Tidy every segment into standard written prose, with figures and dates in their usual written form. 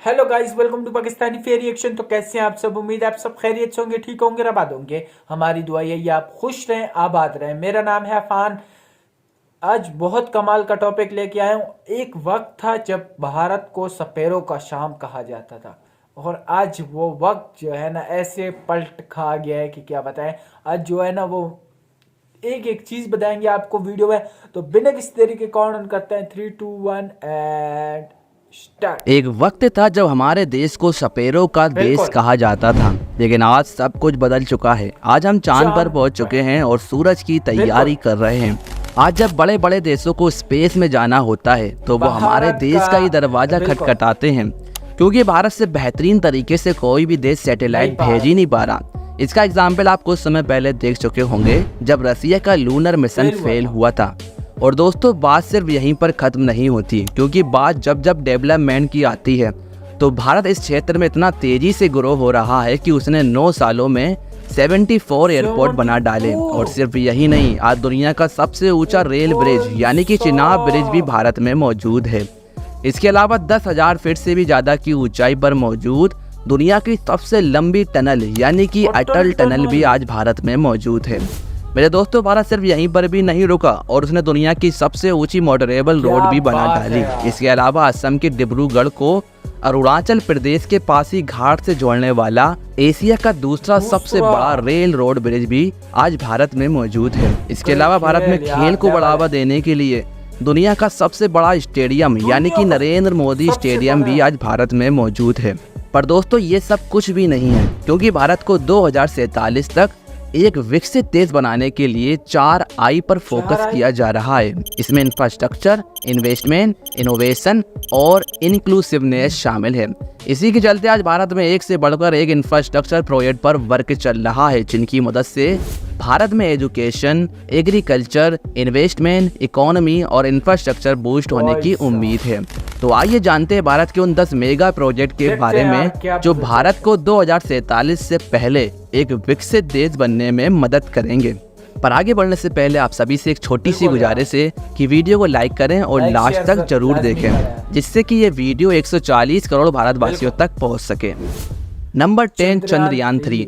Hello guys, welcome to Pakistani fair reaction. तो कैसे हैं आप सब? उम्मीद है आप सब खैरियत से होंगे, ठीक होंगे, आबाद होंगे। हमारी दुआ यही है आप खुश रहें, आबाद रहें। मेरा नाम है अफान। आज बहुत कमाल का टॉपिक लेके आया हूँ। एक वक्त था जब भारत को सपेरों का शाम कहा जाता था, और आज वो वक्त जो है ना ऐसे पलट खा गया है कि क्या बताएं। आज जो है ना वो एक एक चीज बताएंगे आपको वीडियो में। तो बिना किसी तरीके काउंट ऑन करते हैं 3 2 1 एंड स्टार्ट। एक वक्त था जब हमारे देश को सपेरों का देश कहा जाता था, लेकिन आज सब कुछ बदल चुका है। आज हम चांद पर पहुंच चुके हैं और सूरज की तैयारी कर रहे हैं। आज जब बड़े बड़े देशों को स्पेस में जाना होता है तो वो हमारे देश का ही दरवाजा खटखटाते हैं, क्योंकि भारत से बेहतरीन तरीके से कोई भी देश सैटेलाइट भेज ही नहीं पा रहा। इसका एग्जाम्पल आप कुछ समय पहले देख चुके होंगे जब रसिया का लूनर मिशन फेल हुआ था। और दोस्तों, बात सिर्फ यहीं पर ख़त्म नहीं होती, क्योंकि बात जब जब डेवलपमेंट की आती है तो भारत इस क्षेत्र में इतना तेज़ी से ग्रो हो रहा है कि उसने 9 सालों में 74 एयरपोर्ट बना डाले। और सिर्फ यही नहीं, आज दुनिया का सबसे ऊंचा रेल ब्रिज यानी कि चिनाब ब्रिज भी भारत में मौजूद है। इसके अलावा 10,000 फीट से भी ज़्यादा की ऊंचाई पर मौजूद दुनिया की सबसे लंबी टनल यानी कि अटल टनल भी आज भारत में मौजूद है। मेरे दोस्तों, भारत सिर्फ यहीं पर भी नहीं रुका और उसने दुनिया की सबसे ऊंची मोटरेबल रोड भी बना डाली। इसके अलावा असम के डिब्रूगढ़ को अरुणाचल प्रदेश के पासी घाट से जोड़ने वाला एशिया का दूसरा सबसे बड़ा रेल रोड ब्रिज भी आज भारत में मौजूद है। इसके अलावा भारत में खेल को बढ़ावा देने के लिए दुनिया का सबसे बड़ा स्टेडियम यानी कि नरेंद्र मोदी स्टेडियम भी आज भारत में मौजूद है। पर दोस्तों, ये सब कुछ भी नहीं है, क्योंकि भारत को 2047 तक एक विकसित देश बनाने के लिए 4 आई पर फोकस किया जा रहा है। इसमें इंफ्रास्ट्रक्चर, इन्वेस्टमेंट, इनोवेशन और इंक्लूसिवनेस शामिल है। इसी के चलते आज भारत में एक से बढ़कर एक इंफ्रास्ट्रक्चर प्रोजेक्ट पर वर्क चल रहा है, जिनकी मदद से भारत में एजुकेशन, एग्रीकल्चर, इन्वेस्टमेंट, इकोनॉमी और इंफ्रास्ट्रक्चर बूस्ट होने की उम्मीद है। तो आइए जानते हैं भारत के उन 10 मेगा प्रोजेक्ट के बारे में जो भारत को 2047 से पहले एक विकसित देश बनने में मदद करेंगे। पर आगे बढ़ने से पहले आप सभी से एक छोटी सी गुजारिश है कि वीडियो को लाइक करें और लास्ट तक जरूर देखें, जिससे कि ये वीडियो 140 करोड़ भारतवासियों तक पहुंच सके। नंबर 10, चंद्रयान 3।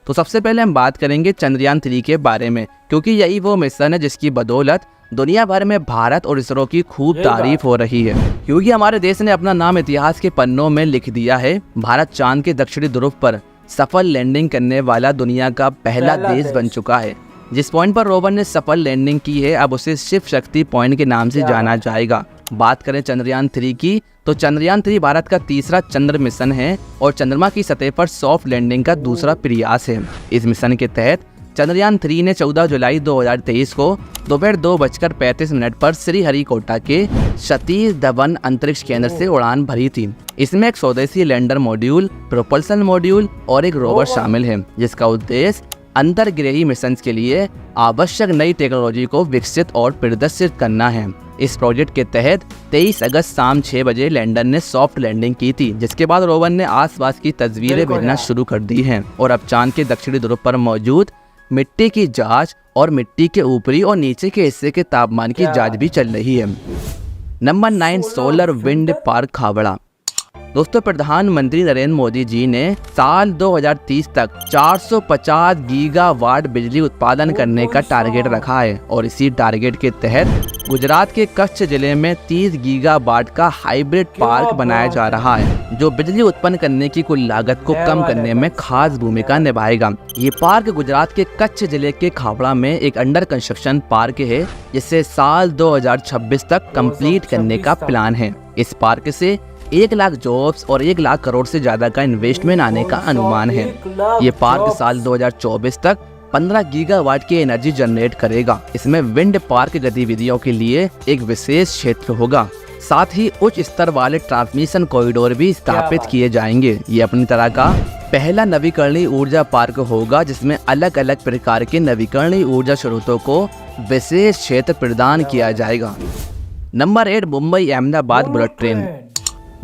तो सबसे पहले हम बात करेंगे चंद्रयान 3 के बारे में, क्योंकि यही वो मिशन है जिसकी बदौलत दुनिया भर में भारत और इसरो की खूब तारीफ हो रही है, क्योंकि हमारे देश ने अपना नाम इतिहास के पन्नों में लिख दिया है। भारत चांद के दक्षिणी ध्रुव पर सफल लैंडिंग करने वाला दुनिया का पहला देश बन चुका है। जिस पॉइंट पर रोवर ने सफल लैंडिंग की है, अब उसे शिव शक्ति पॉइंट के नाम से जाना जाएगा। बात करें चंद्रयान 3 की, तो चंद्रयान 3 भारत का तीसरा चंद्र मिशन है और चंद्रमा की सतह पर सॉफ्ट लैंडिंग का दूसरा प्रयास है। इस मिशन के तहत चंद्रयान 3 ने 14 जुलाई 2023 को दोपहर 2:35 पर श्रीहरिकोटा के सतीश धवन अंतरिक्ष केंद्र से उड़ान भरी थी। इसमें एक स्वदेशी लैंडर मॉड्यूल, प्रोपल्सन मॉड्यूल और एक रोवर शामिल है, जिसका उद्देश्य अंतर्ग्रही मिशन के लिए आवश्यक नई टेक्नोलॉजी को विकसित और प्रदर्शित करना है। इस प्रोजेक्ट के तहत 23 अगस्त शाम 6 बजे लैंडर ने सॉफ्ट लैंडिंग की थी, जिसके बाद रोवर ने आसपास की तस्वीरें भेजना शुरू कर दी हैं और अब चांद के दक्षिणी ध्रुव पर मौजूद मिट्टी की जांच और मिट्टी के ऊपरी और नीचे के हिस्से के तापमान की जांच भी चल रही है। Number 9, solar wind park Khavda. दोस्तों, प्रधानमंत्री नरेंद्र मोदी जी ने साल 2030 तक 450 गीगावाट बिजली उत्पादन करने का टारगेट रखा है और इसी टारगेट के तहत गुजरात के कच्छ जिले में 30 गीगावाट का हाइब्रिड पार्क बनाया जा रहा है, जो बिजली उत्पन्न करने की कुल लागत को कम करने में खास भूमिका निभाएगा। ये पार्क गुजरात के कच्छ जिले के खावड़ा में एक अंडर कंस्ट्रक्शन पार्क है, जिसे साल 2026 तक कंप्लीट करने का प्लान है। इस पार्क से 1 लाख जॉब्स और 1 लाख करोड़ से ज्यादा का इन्वेस्टमेंट आने का अनुमान है। ये पार्क साल 2024 तक 15 गीगावाट की एनर्जी जनरेट करेगा। इसमें विंड पार्क गतिविधियों के लिए एक विशेष क्षेत्र होगा, साथ ही उच्च स्तर वाले ट्रांसमिशन कॉरिडोर भी स्थापित किए जाएंगे। ये अपनी तरह का पहला नवीकरणीय ऊर्जा पार्क होगा, जिसमें अलग अलग प्रकार के नवीकरणीय ऊर्जा स्रोतों को विशेष क्षेत्र प्रदान किया जाएगा। Number 8, Mumbai Ahmedabad bullet train.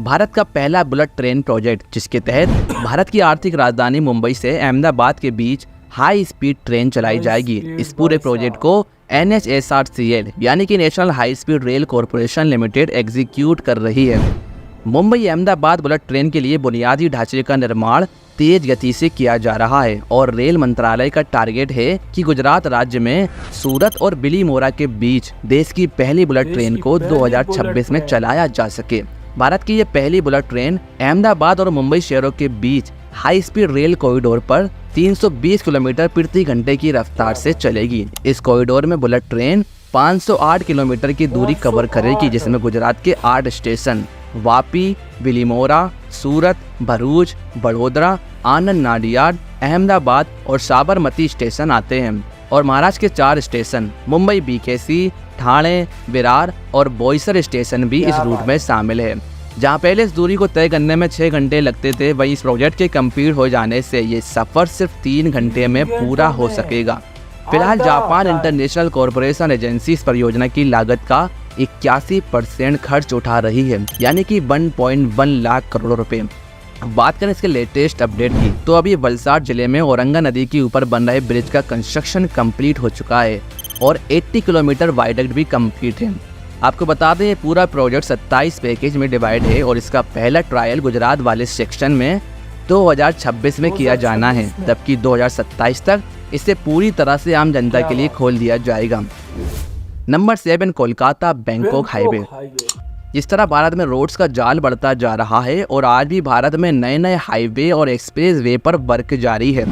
Bharat का पहला बुलेट ट्रेन प्रोजेक्ट, जिसके तहत भारत की आर्थिक राजधानी मुंबई से अहमदाबाद के बीच हाई स्पीड ट्रेन चलाई जाएगी। इस पूरे प्रोजेक्ट को NHSRCL यानी कि national high speed rail corporation limited execute कर रही है। मुंबई अहमदाबाद बुलेट ट्रेन के लिए बुनियादी ढांचे का निर्माण तेज गति से किया जा रहा है और रेल मंत्रालय का टारगेट है कि गुजरात राज्य में सूरत और बिलीमोरा के बीच देश की पहली बुलेट ट्रेन को 2026 में चलाया जा सके। भारत की ये पहली बुलेट ट्रेन अहमदाबाद और मुंबई शहरों के बीच हाई स्पीड रेल कॉरिडोर पर 320 किलोमीटर प्रति घंटे की रफ्तार से चलेगी। इस कॉरिडोर में बुलेट ट्रेन 508 किलोमीटर की दूरी कवर करेगी, जिसमें गुजरात के 8 स्टेशन वापी, बिलीमोरा, सूरत, भरूच, बड़ोदरा, आनंद नाडियाड, अहमदाबाद और साबरमती स्टेशन आते हैं और महाराष्ट्र के 4 स्टेशन मुंबई बीकेसी, ठाणे, विरार और बोईसर स्टेशन भी इस रूट में शामिल है। जहां पहले इस दूरी को तय करने में 6 घंटे लगते थे, वहीं इस प्रोजेक्ट के कंप्लीट हो जाने से ये सफर सिर्फ 3 घंटे में पूरा हो सकेगा। फिलहाल जापान इंटरनेशनल कॉरपोरेशन एजेंसी इस परियोजना की लागत का 81% खर्च उठा रही है, यानी कि 1.1 लाख करोड़ रुपए। अब बात करें इसके लेटेस्ट अपडेट की, तो अभी वलसाड जिले में औरंगा नदी के ऊपर बन रहे ब्रिज का कंस्ट्रक्शन कंप्लीट हो चुका है और 80 किलोमीटर वायडक्ट भी कंप्लीट है। आपको बता दें, ये पूरा प्रोजेक्ट 27 पैकेज में डिवाइड है और इसका पहला ट्रायल गुजरात वाले सेक्शन में 2026 में किया जाना है, जबकि 2027 तक इसे पूरी तरह से आम जनता के लिए खोल दिया जाएगा। Number 7, Kolkata Bangkok highway. जिस तरह भारत में रोड्स का जाल बढ़ता जा रहा है और आज भी भारत में नए नए हाईवे और एक्सप्रेस वे पर वर्क जारी है,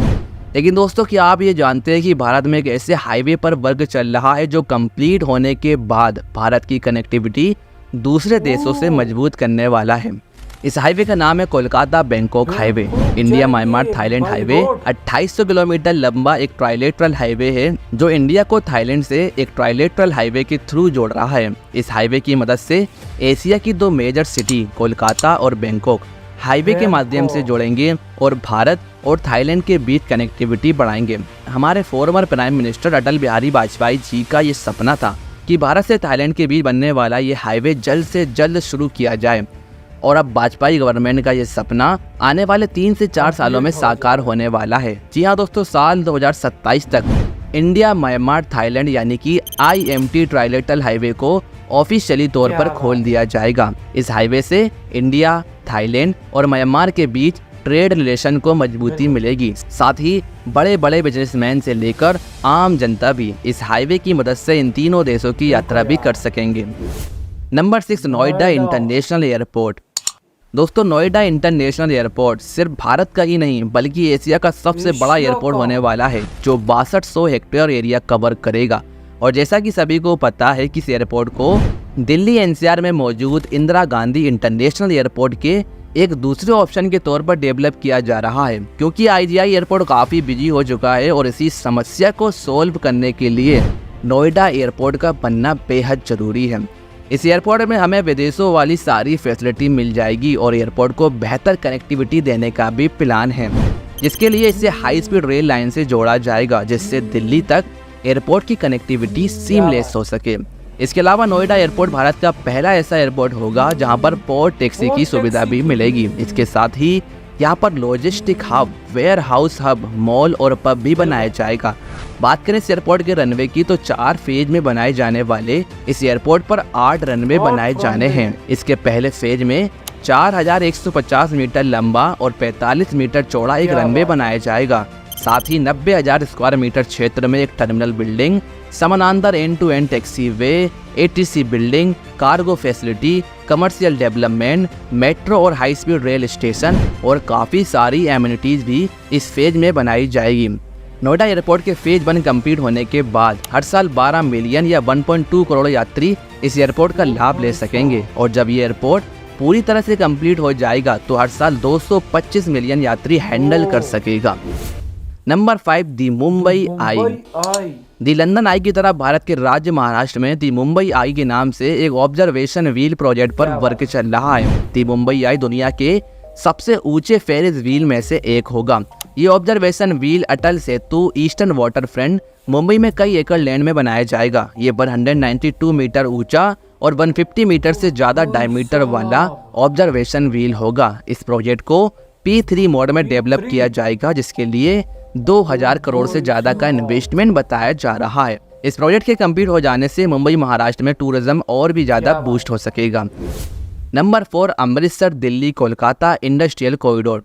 लेकिन दोस्तों क्या आप ये जानते हैं कि भारत में एक ऐसे हाईवे पर वर्क चल रहा है जो कंप्लीट होने के बाद भारत की कनेक्टिविटी दूसरे देशों से मजबूत करने वाला है। इस हाईवे का नाम है Kolkata Bangkok highway. India Myanmar Thailand highway 2800 kilometre लंबा एक ट्राइलेटरल हाईवे है जो इंडिया को थाईलैंड से एक ट्राइलेटरल हाईवे के थ्रू जोड़ रहा है। इस हाईवे की मदद से एशिया की 2 मेजर सिटी कोलकाता और बैंकॉक हाईवे के माध्यम से जोड़ेंगे और भारत और थाईलैंड के बीच कनेक्टिविटी बढ़ाएंगे। हमारे former prime minister Atal Bihari Vajpayee ji का ये सपना था कि भारत से थाईलैंड के बीच बनने वाला ये हाईवे जल्द से जल्द शुरू किया जाए और अब वाजपेयी गवर्नमेंट का ये सपना आने वाले 3 से 4 सालों में साकार होने वाला है। जी हाँ दोस्तों, साल 2027 तक इंडिया म्यांमार थाईलैंड यानी कि IMT ट्राइलेटरल हाईवे को ऑफिशियली तौर पर खोल दिया जाएगा। इस हाईवे से इंडिया, थाईलैंड और म्यांमार के बीच ट्रेड रिलेशन को मजबूती मिलेगी। साथ ही बड़े बड़े बिजनेसमैन से लेकर आम जनता भी इस हाईवे की मदद से इन तीनों देशों की यात्रा भी कर सकेंगे। Number 6, Noida international airport. दोस्तों, नोएडा इंटरनेशनल एयरपोर्ट सिर्फ भारत का ही नहीं बल्कि एशिया का सबसे बड़ा एयरपोर्ट होने वाला है जो 6200 हेक्टेयर एरिया कवर करेगा। और जैसा कि सभी को पता है कि इस एयरपोर्ट को दिल्ली NCR में मौजूद इंदिरा गांधी इंटरनेशनल एयरपोर्ट के एक दूसरे ऑप्शन के तौर पर डेवलप किया जा रहा है, क्योंकि IGI एयरपोर्ट काफ़ी बिजी हो चुका है और इसी समस्या को सोल्व करने के लिए नोएडा एयरपोर्ट का बनना बेहद ज़रूरी है। इस एयरपोर्ट में हमें विदेशों वाली सारी फैसिलिटी मिल जाएगी और एयरपोर्ट को बेहतर कनेक्टिविटी देने का भी प्लान है, जिसके लिए इसे हाई स्पीड रेल लाइन से जोड़ा जाएगा जिससे दिल्ली तक एयरपोर्ट की कनेक्टिविटी सीमलेस हो सके। इसके अलावा नोएडा एयरपोर्ट भारत का पहला ऐसा एयरपोर्ट होगा जहां पर पोर्ट टैक्सी की सुविधा भी मिलेगी। इसके साथ ही यहाँ पर logistic hub, warehouse hub, mall और पब भी बनाया जाएगा। बात करें इस एयरपोर्ट के रनवे की तो 4 फेज में बनाए जाने वाले इस एयरपोर्ट पर 8 रनवे बनाए जाने हैं। इसके पहले फेज में 4150 मीटर लंबा और 45 मीटर चौड़ा एक रनवे बनाया जाएगा। साथ ही 90,000 स्क्वायर मीटर क्षेत्र में एक टर्मिनल बिल्डिंग, समानांतर end to end taxiway, ATC building, cargo facility, commercial development, metro और हाई स्पीड रेल स्टेशन और काफ़ी सारी एमिनिटीज़ भी इस फेज में बनाई जाएगी। नोएडा एयरपोर्ट के फेज 1 कंप्लीट होने के बाद हर साल 12 मिलियन या 1.2 करोड़ यात्री इस एयरपोर्ट का लाभ ले सकेंगे और जब ये एयरपोर्ट पूरी तरह से कंप्लीट हो जाएगा तो हर साल 225 मिलियन यात्री हैंडल कर सकेगा। नंबर 5, दी मुंबई आई। दी लंदन आई की तरह भारत के राज्य महाराष्ट्र में दी मुंबई आई के नाम से एक ऑब्जर्वेशन व्हील प्रोजेक्ट पर वर्क चल रहा है। दी मुंबई आई दुनिया के सबसे ऊंचे फेरिस व्हील में से एक होगा। ये observation wheel Atal Setu eastern water front Mumbai में कई एकड़ लैंड में बनाया जाएगा। ये 192 मीटर ऊंचा और 150 मीटर से ज़्यादा डायमीटर वाला ऑब्जर्वेशन व्हील होगा। इस प्रोजेक्ट को P3 मोड में डेवलप किया जाएगा जिसके लिए 2000 करोड़ से ज़्यादा का इन्वेस्टमेंट बताया जा रहा है। इस प्रोजेक्ट के कंप्लीट हो जाने से मुंबई महाराष्ट्र में टूरिज्म और भी ज़्यादा बूस्ट हो सकेगा। Number 4, Amritsar Delhi Kolkata industrial corridor.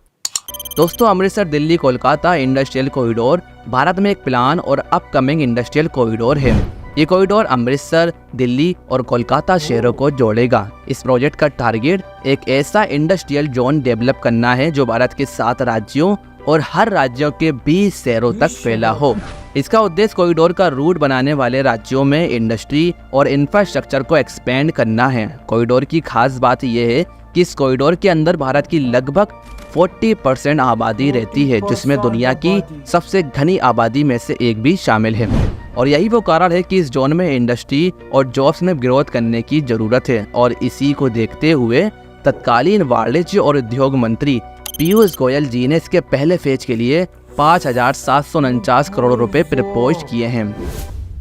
दोस्तों, अमृतसर दिल्ली कोलकाता इंडस्ट्रियल कॉरिडोर भारत में एक प्लान और अपकमिंग इंडस्ट्रियल कॉरिडोर है। ये कॉरिडोर अमृतसर, दिल्ली और कोलकाता शहरों को जोड़ेगा। इस प्रोजेक्ट का टारगेट एक ऐसा इंडस्ट्रियल जोन डेवलप करना है जो भारत के 7 राज्यों और हर राज्यों के 20 शहरों तक फैला हो। इसका उद्देश्य कॉरिडोर का रूट बनाने वाले राज्यों में इंडस्ट्री और इंफ्रास्ट्रक्चर को एक्सपेंड करना है। कॉरिडोर की खास बात यह है कि इस कॉरिडोर के अंदर भारत की लगभग 40% आबादी रहती है, जिसमें दुनिया की सबसे घनी आबादी में से एक भी शामिल है। और यही वो कारण है कि इस जोन में इंडस्ट्री और जॉब्स में ग्रोथ करने की जरूरत है। और इसी को देखते हुए तत्कालीन वाणिज्य और उद्योग मंत्री पीयूष गोयल जी ने इसके पहले फेज के लिए 5,749 करोड़ रुपए प्रपोज किए हैं।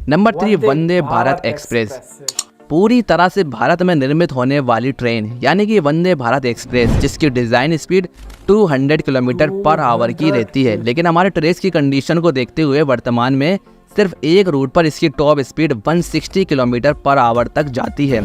Number 3, Vande Bharat express. पूरी तरह से भारत में निर्मित होने वाली ट्रेन यानी कि वंदे भारत एक्सप्रेस, जिसकी design speed 200 kilometre per hour की रहती है, लेकिन हमारे ट्रेस की कंडीशन को देखते हुए वर्तमान में सिर्फ एक रूट पर इसकी top speed 160 kilometre per hour तक जाती है,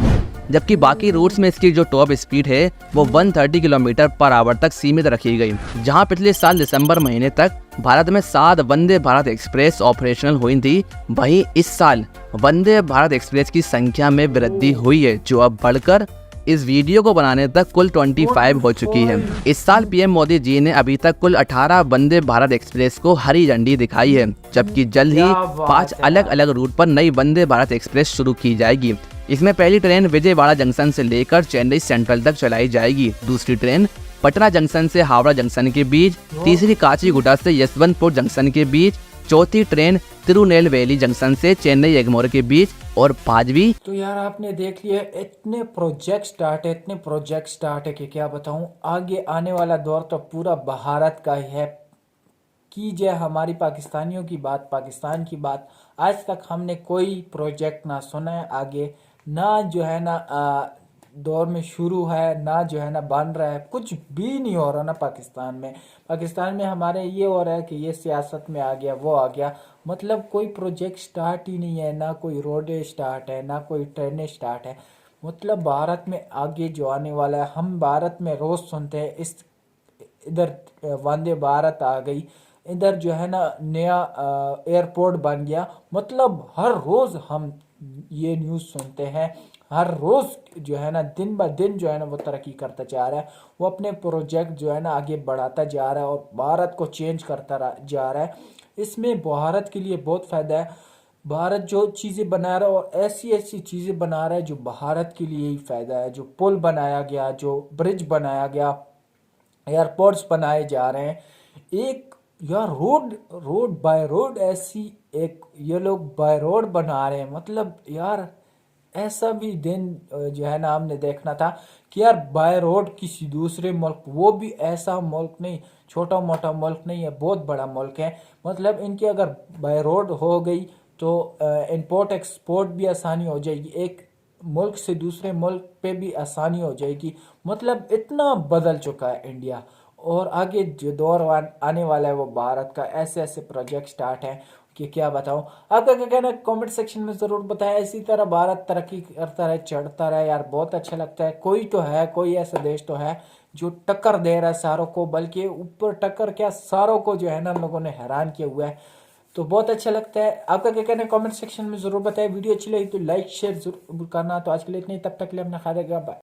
जबकि बाकी रूट्स में इसकी जो टॉप स्पीड है वो 130 किलोमीटर पर आवर तक सीमित रखी गई। जहां पिछले साल दिसंबर महीने तक भारत में 7 वंदे भारत एक्सप्रेस ऑपरेशनल हुई थी, वहीं इस साल वंदे भारत एक्सप्रेस की संख्या में वृद्धि हुई है, जो अब बढ़कर इस वीडियो को बनाने तक कुल 25 हो चुकी है। इस साल पीएम मोदी जी ने अभी तक कुल 18 वंदे भारत एक्सप्रेस को हरी झंडी दिखाई है, जबकि जल्द ही 5 अलग अलग रूट पर नई वंदे भारत एक्सप्रेस शुरू की जाएगी। इसमें पहली ट्रेन विजयवाड़ा जंक्शन से लेकर चेन्नई सेंट्रल तक चलाई जाएगी, दूसरी ट्रेन पटना जंक्शन से हावड़ा जंक्शन के बीच, तीसरी काचीगुडा से यशवंतपुर जंक्शन के बीच, चौथी ट्रेन तिरुनेलवेली जंक्शन से चेन्नई एगमोर के बीच और 5वीं। तो यार आपने देख लिया, इतने प्रोजेक्ट स्टार्ट है कि क्या बताऊं। आगे आने वाला दौर तो पूरा भारत का ही है। कीजिए हमारी पाकिस्तानियों की बात, पाकिस्तान की बात, आज तक हमने कोई प्रोजेक्ट ना सुना है आगे, ना जो है ना दौर में शुरू है, ना जो है ना बन रहा है, कुछ भी नहीं हो रहा ना पाकिस्तान में हमारे ये हो रहा है कि ये सियासत में आ गया, वो आ गया, मतलब कोई प्रोजेक्ट स्टार्ट ही नहीं है, ना कोई रोडें स्टार्ट है, ना कोई ट्रेनें स्टार्ट है। मतलब भारत में आगे जो आने वाला है, हम भारत में रोज सुनते हैं इस इधर वंदे भारत आ गई, इधर जो है ना नया एयरपोर्ट बन गया, मतलब हर रोज हम ये न्यूज़ सुनते हैं, हर रोज जो है ना दिन ब दिन जो है ना वो तरक्की करता जा रहा है, वो अपने प्रोजेक्ट जो है ना आगे बढ़ाता जा रहा है और भारत को चेंज करता जा रहा है। इसमें भारत के लिए बहुत फायदा है। भारत जो चीज़ें बना रहा है और ऐसी ऐसी चीज़ें बना रहा है जो भारत के लिए ही फायदा है। जो पुल बनाया गया, जो ब्रिज बनाया गया, एयरपोर्ट्स बनाए जा रहे हैं, एक यार रोड बाय रोड ऐसी एक ये लोग बाय रोड बना रहे हैं। मतलब यार ऐसा भी दिन जो है ना हमने देखना था कि यार बाय रोड किसी दूसरे मुल्क, वो भी ऐसा मुल्क नहीं, छोटा मोटा मुल्क नहीं है, बहुत बड़ा मुल्क है। मतलब इनकी अगर बाय रोड हो गई तो इंपोर्ट एक्सपोर्ट भी आसानी हो जाएगी, एक मुल्क से दूसरे मुल्क पे भी आसानी हो जाएगी। मतलब इतना बदल चुका है इंडिया, और आगे जो दौर आने वाला है वो भारत का ऐसे ऐसे प्रोजेक्ट स्टार्ट हैं कि क्या बताऊं। आपका क्या कहना है कमेंट सेक्शन में ज़रूर बताएं। इसी तरह भारत तरक्की करता रहे, चढ़ता रहे, यार बहुत अच्छा लगता है। कोई तो है, कोई ऐसा देश तो है जो टक्कर दे रहा है सारों को, बल्कि ऊपर टक्कर क्या सारों को जो है ना लोगों ने हैरान किया हुआ है। तो बहुत अच्छा लगता है। आपका क्या कहना है कमेंट सेक्शन में ज़रूर बताएं। वीडियो अच्छी लगी तो लाइक शेयर जरूर करना। तो आज के लिए इतनी, तब तक के लिए अपना ख्याल रखिएगा। बाय।